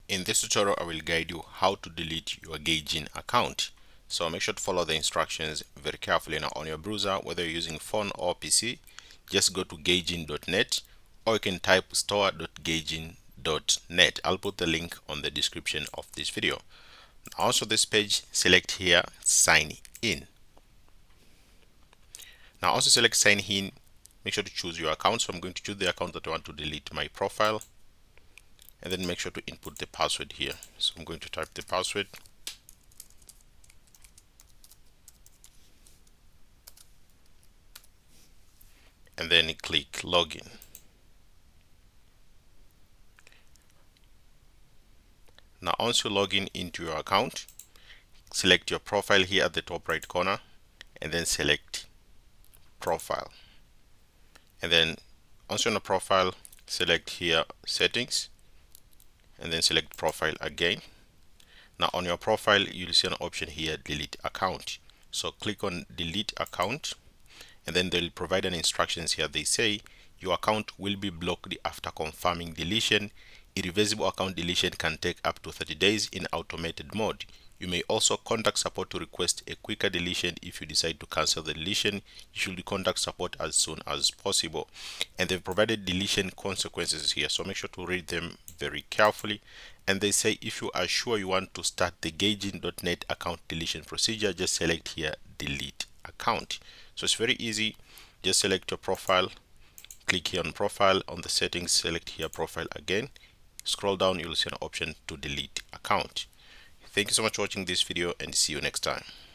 In this tutorial, I will guide you how to delete your Gaijin account. So make sure to follow the instructions very carefully. Now on your browser, whether you're using phone or PC, just go to gaijin.net, or you can type store.gaijin.net. I'll put the link on the description of this video. Also this page, select here sign in. Now also select sign in, make sure to choose your account. So I'm going to choose the account that I want to delete, my profile, and then make sure to input the password here. So I'm going to type the password, and then click login. Now once you log in into your account, select your profile here at the top right corner, and then select profile. And then once you're on a profile, select here settings, and then select profile again. Now on your profile, you'll see an option here, delete account. So click on delete account, and then they'll provide an instructions here. They say your account will be blocked after confirming deletion. Irreversible account deletion can take up to 30 days in automated mode. You may also contact support to request a quicker deletion. If you decide to cancel the deletion, you should contact support as soon as possible. And they've provided deletion consequences here, so make sure to read them very carefully. And they say if you are sure you want to start the gaijin.net account deletion procedure, just select here delete account. So it's very easy. Just select your profile, click here on profile, on the settings, select here profile again, scroll down, you'll see an option to delete account. Thank you so much for watching this video, and see you next time.